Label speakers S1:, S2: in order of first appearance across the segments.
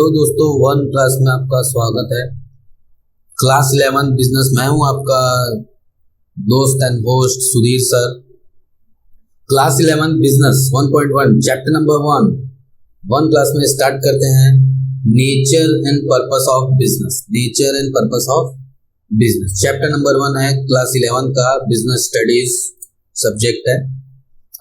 S1: Hello दोस्तों, one class में आपका स्वागत है। Class 11 business. मैं हूं आपका दोस्त and host Sudhir sir. Class 11 business 1.1 chapter number 1 class में स्टार्ट करते हैं। Nature and purpose of business. Nature and purpose of business chapter number 1 है, क्लास 11 का बिजनेस स्टडीज सब्जेक्ट है।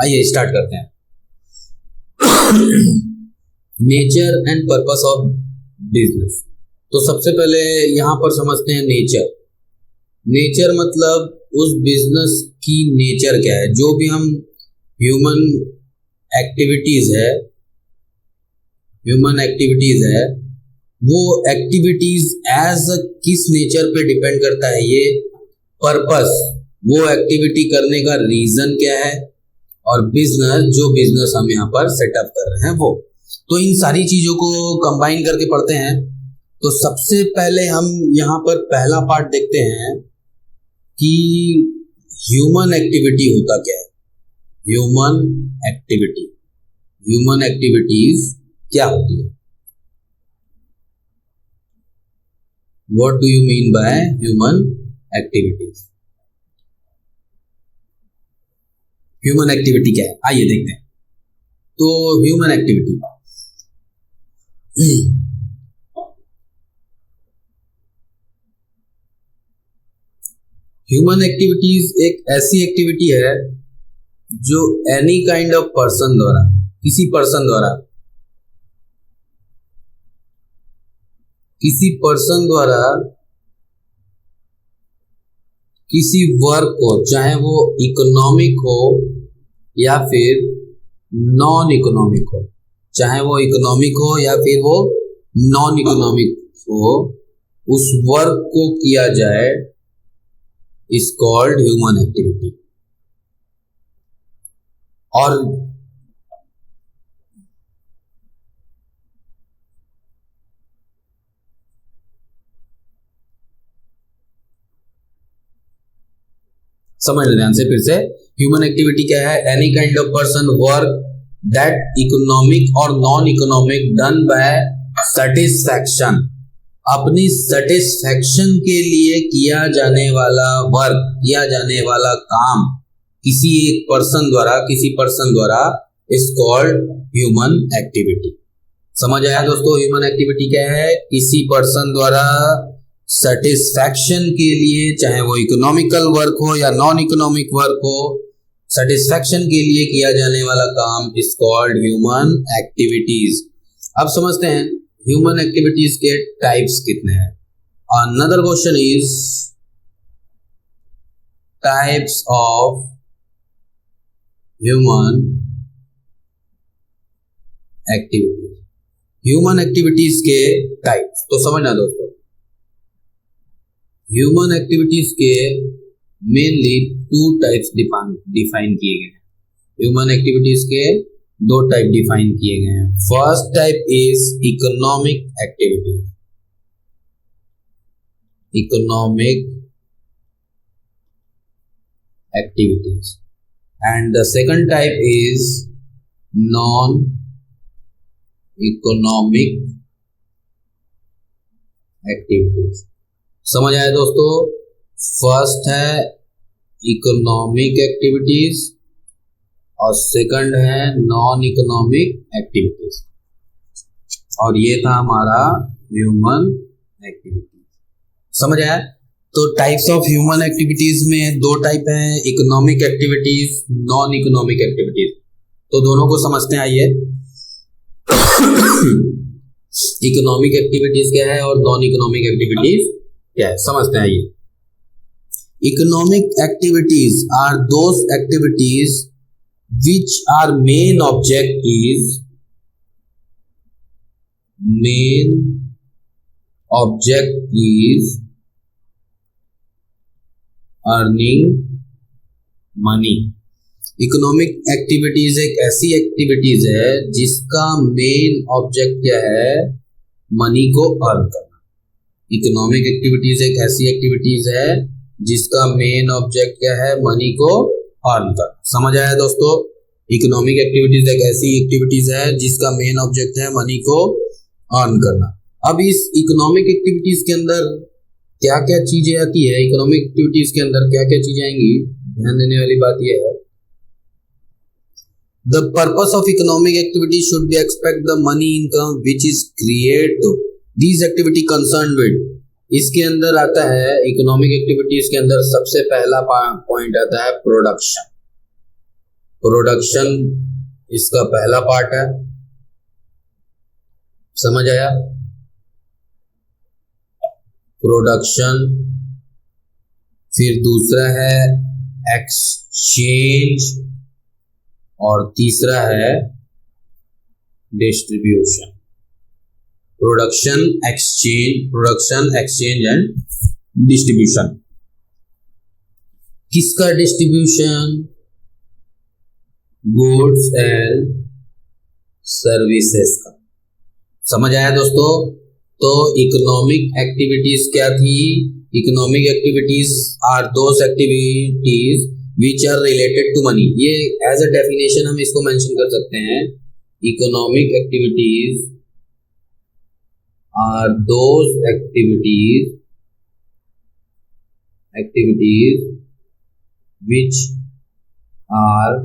S1: आइए स्टार्ट करते हैं। Nature and purpose of business. तो सबसे पहले यहां पर समझते हैं नेचर। नेचर मतलब उस बिजनेस की नेचर क्या है। जो भी हम ह्यूमन एक्टिविटीज है वो एक्टिविटीज एज किस नेचर पे डिपेंड करता है। ये पर्पस, वो एक्टिविटी करने का रीजन क्या है, और बिजनेस, जो बिजनेस हम यहाँ पर सेटअप कर रहे हैं वो। तो इन सारी चीजों को कंबाइन करके पढ़ते हैं। तो सबसे पहले हम यहाँ पर पहला पार्ट देखते हैं कि ह्यूमन एक्टिविटी होता क्या है। ह्यूमन एक्टिविटीज क्या होती है। What do you mean by human activities. Human activity क्या है, आइए देखते हैं। तो ह्यूमन एक्टिविटी, ह्यूमन एक्टिविटीज एक ऐसी एक्टिविटी है जो एनी काइंड ऑफ पर्सन द्वारा, किसी पर्सन द्वारा किसी वर्क को, चाहे वो इकोनॉमिक हो या फिर नॉन इकोनॉमिक हो, चाहे वो इकोनॉमिक हो या फिर वो नॉन इकोनॉमिक हो, उस वर्क को किया जाए इज कॉल्ड ह्यूमन एक्टिविटी। और समझ लें ध्यान से फिर से। ह्यूमन एक्टिविटी क्या है। Any kind of person work that economic और non economic done by satisfaction, अपनी सेटिस्फैक्शन के लिए किया जाने वाला वर्क, किया जाने वाला काम किसी एक पर्सन द्वारा, किसी पर्सन द्वारा इज कॉल्ड ह्यूमन एक्टिविटी। समझ आया दोस्तों। ह्यूमन एक्टिविटी क्या है। किसी पर्सन द्वारा सेटिस्फैक्शन के लिए, चाहे वो इकोनॉमिकल वर्क हो या नॉन इकोनॉमिक वर्क हो, सेटिस्फैक्शन के लिए किया जाने वाला काम इज कॉल्ड ह्यूमन एक्टिविटीज। अब समझते हैं ह्यूमन एक्टिविटीज के टाइप्स कितने हैं। Another question is types of human activities. Human activities के टाइप्स तो समझना दोस्तों। ह्यूमन एक्टिविटीज के मेनली 2 टाइप्स डिफाइन किए गए हैं। ह्यूमन एक्टिविटीज के 2 टाइप डिफाइन किए गए हैं। First type is economic activities. Economic activities and the second type is non economic activities. समझ आया दोस्तों। फर्स्ट है इकोनॉमिक एक्टिविटीज और सेकंड है नॉन इकोनॉमिक एक्टिविटीज, और ये था हमारा ह्यूमन एक्टिविटीज। समझ आया। तो टाइप्स ऑफ ह्यूमन एक्टिविटीज में 2 टाइप हैं, economic activities, non economic activities. तो दोनों को समझते हैं आइए। इकोनॉमिक एक्टिविटीज क्या है और नॉन इकोनॉमिक एक्टिविटीज क्या है, समझते हैं आइए। Economic activities are those activities which are main object is earning money। Economic activities एक ऐसी एक्टिविटीज है जिसका मेन ऑब्जेक्ट क्या है, मनी को अर्न करना। इकोनॉमिक एक्टिविटीज एक ऐसी एक्टिविटीज है जिसका मेन ऑब्जेक्ट क्या है, मनी को अर्न करना। समझ आया दोस्तों। इकोनॉमिक एक्टिविटीज एक ऐसी एक्टिविटीज है जिसका मेन ऑब्जेक्ट है मनी को अर्न करना। अब इस इकोनॉमिक एक्टिविटीज के अंदर क्या क्या चीजें आती है, इकोनॉमिक एक्टिविटीज के अंदर क्या क्या चीजें आएंगी, ध्यान देने वाली बात यह है, the purpose of economic activity should be expect the money income which is create these activity concern with. इसके अंदर आता है इकोनॉमिक एक्टिविटीज के अंदर सबसे पहला पॉइंट आता है प्रोडक्शन। प्रोडक्शन इसका पहला पार्ट है, समझ आया? प्रोडक्शन, फिर दूसरा है एक्सचेंज और तीसरा है distribution. Production, exchange and distribution. किसका डिस्ट्रीब्यूशन? गुड्स एंड सर्विसेज का। समझ आया दोस्तों? तो इकोनॉमिक एक्टिविटीज क्या थी? Economic activities are those activities which are related to money. ये एज अ डेफिनेशन हम इसको मेंशन कर सकते हैं, economic activities are those activities which are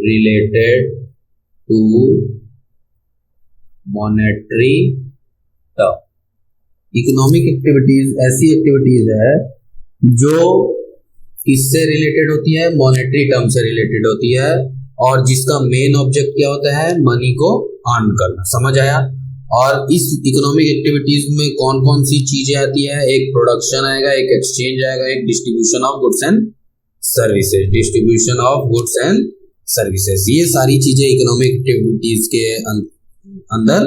S1: related to monetary term। Economic activities ऐसी एक्टिविटीज है जो किससे रिलेटेड होती है? मॉनेटरी टर्म से रिलेटेड होती है, और जिसका मेन ऑब्जेक्ट क्या होता है? मनी को अर्न करना। समझ आया? और इस इकोनॉमिक एक्टिविटीज में कौन कौन सी चीजें आती है? एक प्रोडक्शन आएगा, एक एक्सचेंज आएगा, एक distribution of goods and services. Distribution of goods and services, ये सारी चीजें इकोनॉमिक एक्टिविटीज के अंदर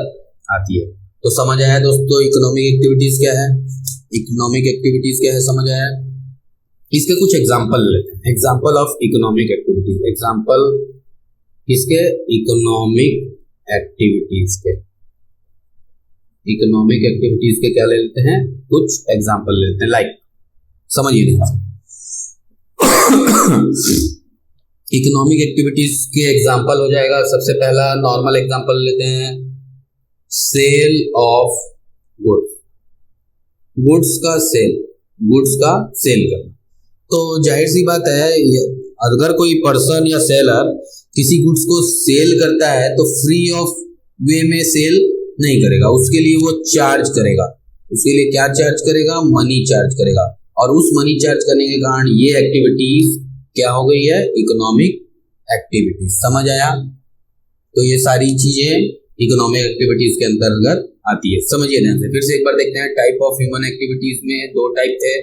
S1: आती है। तो समझ आया दोस्तों इकोनॉमिक एक्टिविटीज क्या है? इकोनॉमिक एक्टिविटीज क्या है, समझ आया? इसके कुछ एग्जाम्पल लेते हैं। Example of economic activities. Example किसके? इकोनॉमिक एक्टिविटीज के। इकोनॉमिक एक्टिविटीज के क्या ले लेते हैं? कुछ एग्जाम्पल ले लेते हैं। लाइक समझिए नहीं, इकोनॉमिक एक्टिविटीज के एग्जाम्पल हो जाएगा। सबसे पहला नॉर्मल एग्जाम्पल लेते हैं, सेल ऑफ गुड्स। गुड्स का सेल करना। तो जाहिर सी बात है, अगर कोई पर्सन या सेलर किसी गुड्स को सेल करता है तो फ्री ऑफ वे में सेल नहीं करेगा, उसके लिए वो चार्ज करेगा। उसके लिए क्या चार्ज करेगा? मनी चार्ज करेगा। और उस मनी चार्ज करने के कारण ये एक्टिविटीज क्या हो गई है? Economic activities. समझ आया? तो ये सारी चीजें इकोनॉमिक एक्टिविटीज के अंतर्गत आती है। समझिए ध्यान से। फिर से एक बार देखते हैं, टाइप ऑफ ह्यूमन एक्टिविटीज में दो टाइप थे।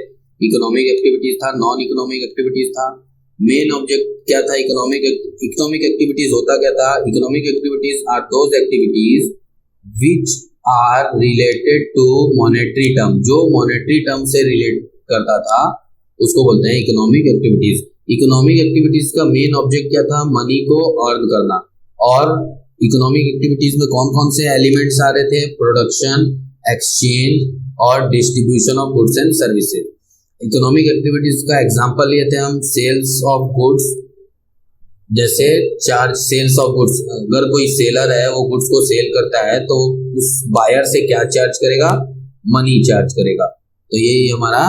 S1: इकोनॉमिक एक्टिविटीज था, नॉन इकोनॉमिक एक्टिविटीज था। मेन ऑब्जेक्ट क्या था? इकोनॉमिक एक्टिविटीज होता क्या था? Economic activities are those activities which are related to monetary term। जो monetary term से रिलेट करता था उसको बोलते हैं इकोनॉमिक एक्टिविटीज। इकोनॉमिक एक्टिविटीज का मेन ऑब्जेक्ट क्या था? मनी को अर्न करना। और इकोनॉमिक एक्टिविटीज में कौन कौन से एलिमेंट्स आ रहे थे? प्रोडक्शन, एक्सचेंज और distribution of goods and services. Economic activities का एग्जांपल लेते हैं हम, सेल्स ऑफ गुड्स। जैसे चार्ज सेल्स ऑफ गुड्स, अगर कोई सेलर है वो गुड्स को सेल करता है तो उस बायर से क्या चार्ज करेगा? मनी चार्ज करेगा। तो यही हमारा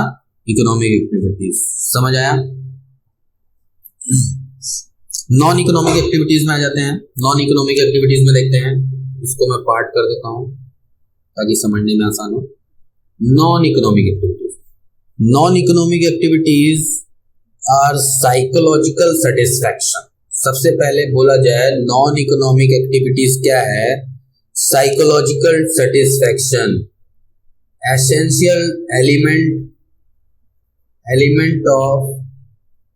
S1: इकोनॉमिक एक्टिविटीज। समझ आया? नॉन इकोनॉमिक एक्टिविटीज में आ जाते हैं। नॉन इकोनॉमिक एक्टिविटीज में देखते हैं, इसको मैं पार्ट कर देता हूं ताकि समझने में आसान हो। Non economic activities, non economic activities are psychological satisfaction. सबसे पहले बोला जाए नॉन इकोनॉमिक एक्टिविटीज क्या है? Psychological satisfaction, essential element of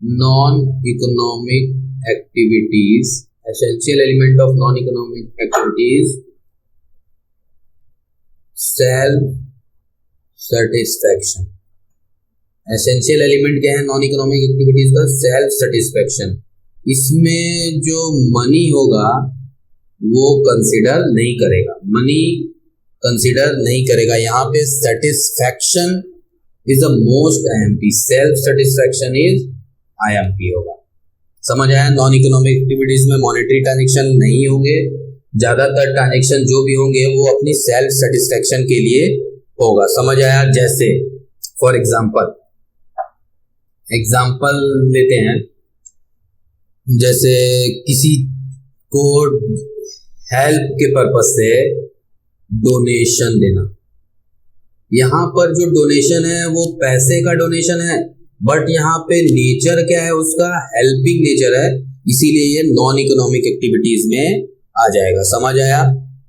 S1: non economic activities. Essential element of non economic activities self satisfaction. Essential element क्या है नॉन इकोनॉमिक एक्टिविटीज का? Self satisfaction. इसमें जो मनी होगा वो कंसिडर नहीं करेगा, मनी कंसिडर नहीं करेगा। यहाँ पे satisfaction is the most IMP, self satisfaction is IMP होगा। समझ आया? नॉन इकोनॉमिक एक्टिविटीज में मॉनेटरी ट्रांजेक्शन नहीं होंगे, ज्यादातर ट्रांजेक्शन जो भी होंगे वो अपनी सेल्फ सेटिस्फेक्शन के लिए होगा। समझ आया? जैसे फॉर एग्जाम्पल लेते हैं, जैसे किसी को हेल्प के पर्पस से डोनेशन देना। यहाँ पर जो डोनेशन है वो पैसे का डोनेशन है, बट यहाँ पे नेचर क्या है उसका, हेल्पिंग नेचर है, इसीलिए ये नॉन इकोनॉमिक एक्टिविटीज में आ जाएगा। समझ आया?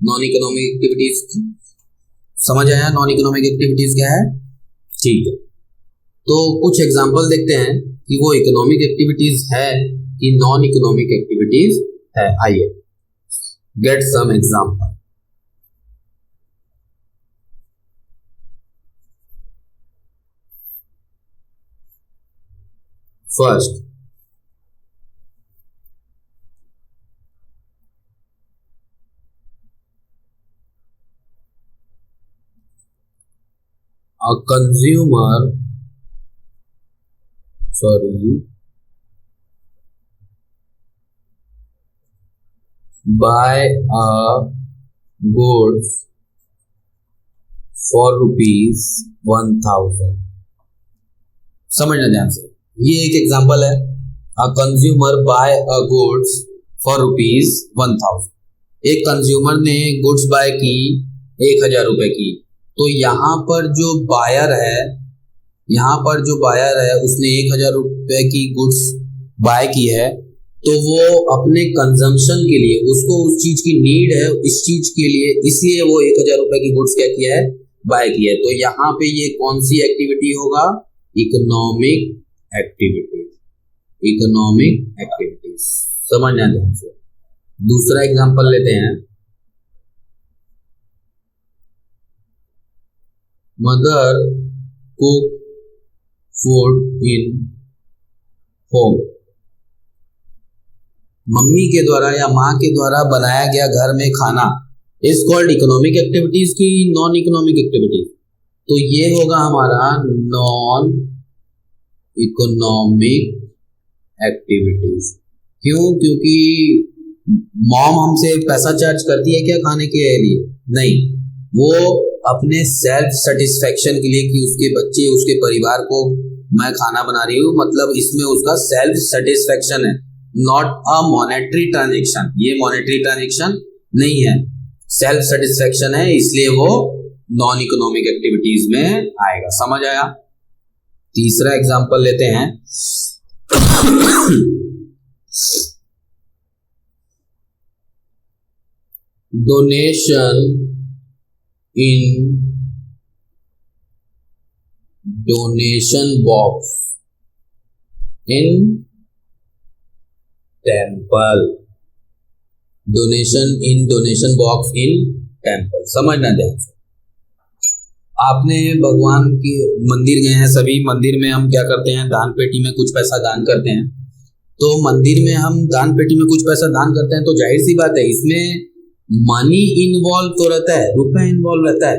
S1: नॉन इकोनॉमिक एक्टिविटीज समझ आया? नॉन इकोनॉमिक एक्टिविटीज क्या है? ठीक है, तो कुछ एग्जांपल देखते हैं कि वो इकोनॉमिक एक्टिविटीज है कि नॉन इकोनॉमिक एक्टिविटीज है। आइए get some example. First, a consumer buy a goods for ₹1000। समझना ध्यान से, ये एक एग्जांपल है। A consumer buy a goods for ₹1000। एक कंज्यूमर ने गुड्स बाय की 1000 की, तो यहाँ पर जो बायर है उसने 1000 की गुड्स बाय की है, तो वो अपने कंजम्पशन के लिए, उसको उस चीज की नीड है इस चीज के लिए, इसलिए वो 1000 की गुड्स क्या किया है, बाय किया है। तो यहाँ पे ये कौन सी एक्टिविटी होगा, इकोनॉमिक एक्टिविटीज। समझना ध्यान से। दूसरा एग्जांपल लेते हैं, mother cook food in home. Mummy के द्वारा या माँ के द्वारा बनाया गया घर में खाना इज कॉल्ड इकोनॉमिक एक्टिविटीज की नॉन इकोनॉमिक एक्टिविटीज। तो ये होगा हमारा नॉन इकोनॉमिक एक्टिविटीज। क्यों? क्योंकि मॉम हमसे पैसा चार्ज करती है क्या खाने के लिए? नहीं, वो अपने सेल्फ सेटिस्फेक्शन के लिए कि उसके बच्चे, उसके परिवार को मैं खाना बना रही हूँ, मतलब इसमें उसका सेल्फ सेटिस्फेक्शन है, नॉट अ मॉनेटरी ट्रांजेक्शन। ये मॉनेटरी ट्रांजेक्शन नहीं है, सेल्फ सेटिस्फेक्शन है, इसलिए वो नॉन इकोनॉमिक एक्टिविटीज में आएगा। समझ आया? तीसरा एग्जांपल लेते हैं, donation box in temple. Donation box in temple. समझना ध्यान से। आपने भगवान के मंदिर गए हैं, सभी मंदिर में हम क्या करते हैं, दान पेटी में कुछ पैसा दान करते हैं। तो मंदिर में हम दान पेटी में कुछ पैसा दान करते हैं, तो जाहिर सी बात है इसमें मनी इन्वॉल्व तो रहता है, रुपया इन्वॉल्व रहता है,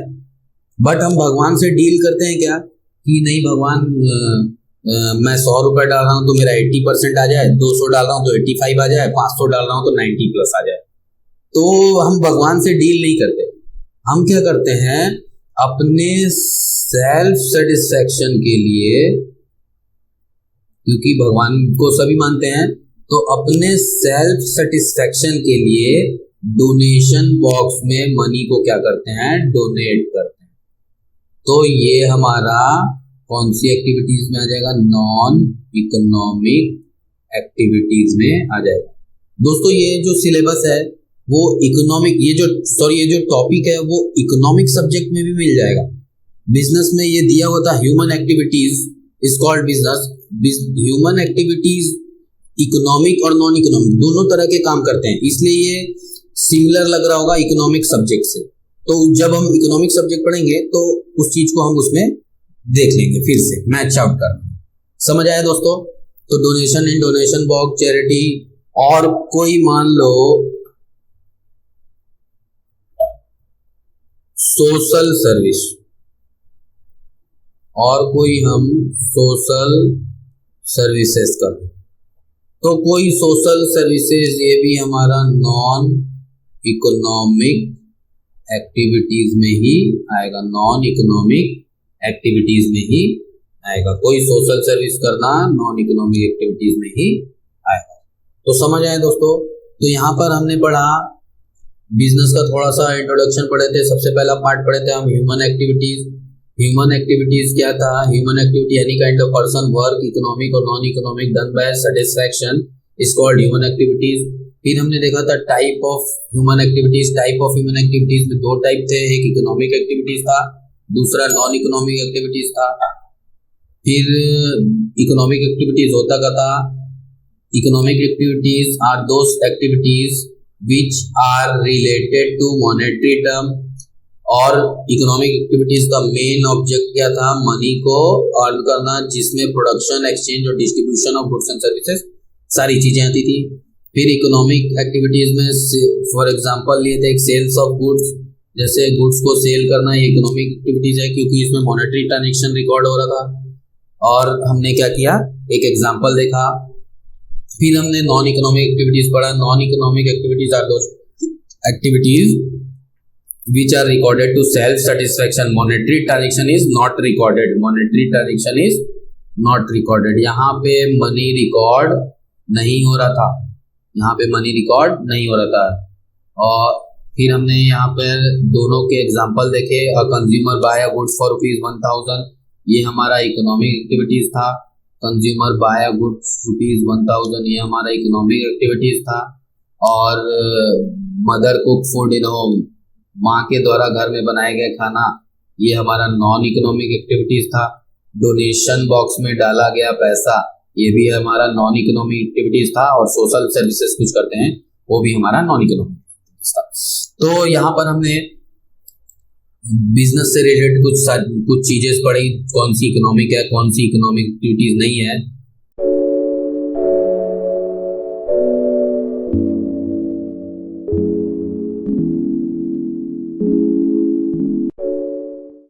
S1: बट हम भगवान से डील करते हैं क्या कि नहीं भगवान, मैं 100 रुपए डाल रहा हूं तो मेरा 80% आ जाए, 200 डाल रहा हूं तो 85 आ जाए, 500 डाल रहा हूं तो 90+ आ जाए। तो हम भगवान से डील नहीं करते। हम क्या करते हैं, अपने सेल्फ सेटिस्फेक्शन के लिए, क्योंकि भगवान को सभी मानते हैं, तो अपने सेल्फ सेटिस्फेक्शन के लिए डोनेशन बॉक्स में मनी को क्या करते हैं, डोनेट करते हैं। तो ये हमारा कौन सी एक्टिविटीज में आ जाएगा, नॉन इकोनॉमिक एक्टिविटीज में आ जाएगा। दोस्तों ये जो सिलेबस है वो इकोनॉमिक, ये जो टॉपिक है वो इकोनॉमिक सब्जेक्ट में भी मिल जाएगा। बिजनेस में ये दिया हुआ था, human activities is called business. Human activities economic और नॉन इकोनॉमिक दोनों तरह के काम करते हैं, इसलिए ये सिमिलर लग रहा होगा इकोनॉमिक सब्जेक्ट से। तो जब हम इकोनॉमिक सब्जेक्ट पढ़ेंगे तो उस चीज को हम उसमें देख लेंगे, फिर से मैच आउट कर। समझ आया दोस्तों? तो donation in donation box, charity, और कोई मान लो सोशल सर्विस, और कोई हम सोशल सर्विसेज करते, तो कोई सोशल सर्विसेज ये भी हमारा नॉन इकोनॉमिक एक्टिविटीज में ही आएगा, नॉन इकोनॉमिक एक्टिविटीज में ही आएगा। कोई सोशल सर्विस करना नॉन इकोनॉमिक एक्टिविटीज में ही आएगा। तो समझ आए दोस्तों। तो यहाँ पर हमने पढ़ा बिजनेस का थोड़ा सा इंट्रोडक्शन पढ़े थे। सबसे पहला पार्ट पढ़े थे हम ह्यूमन एक्टिविटीज। ह्यूमन एक्टिविटीज क्या था? Human activity any kind of person work economic और non economic done by satisfaction is called human activities. फिर हमने देखा था type of human activities. Type of human activities में दो टाइप थे, एक इकोनॉमिक एक्टिविटीज था, दूसरा नॉन इकोनॉमिक एक्टिविटीज था। फिर इकोनॉमिक एक्टिविटीज होता क्या था? Economic activities are those activities which are related to monetary term. और इकोनॉमिक एक्टिविटीज का मेन ऑब्जेक्ट क्या था? मनी को अर्न करना, जिसमें प्रोडक्शन, एक्सचेंज और distribution of goods and services सारी चीजें आती थी। फिर इकोनॉमिक एक्टिविटीज में फॉर एग्जांपल लिए थे एक सेल्स ऑफ गुड्स, जैसे गुड्स को सेल करना, ये इकोनॉमिक एक्टिविटीज है क्योंकि इसमें मॉनेटरी ट्रांजैक्शन रिकॉर्ड हो रहा था। और हमने क्या किया? एक एग्जांपल देखा। फिर हमने नॉन इकोनॉमिक एक्टिविटीज पढ़ा। Non economic activities are those activities which are recorded to self satisfaction. monetary transaction is not recorded. monetary transaction is not recorded. यहाँ पे मनी रिकॉर्ड नहीं हो रहा था, यहाँ पे मनी रिकॉर्ड नहीं हो रहा था। और फिर हमने यहाँ पर दोनों के एग्जांपल देखे। A consumer buy a goods for ₹1000, ये हमारा इकोनॉमिक एक्टिविटीज था। कंज्यूमर बाय अ गुड्स ₹1000, ये हमारा इकोनॉमिक एक्टिविटीज था। और mother cook food in home, माँ के द्वारा घर में बनाया गया खाना, ये हमारा नॉन इकोनॉमिक एक्टिविटीज था। डोनेशन बॉक्स में डाला गया पैसा, ये भी हमारा नॉन इकोनॉमिक एक्टिविटीज था। और सोशल सर्विसेज कुछ करते हैं, वो भी हमारा नॉन इकोनॉमिक एक्टिविटीज था। तो यहाँ पर हमने बिजनेस से रिलेटेड कुछ चीजें पढ़ी, कौन सी इकोनॉमिक है, कौन सी इकोनॉमिक एक्टिविटीज नहीं है।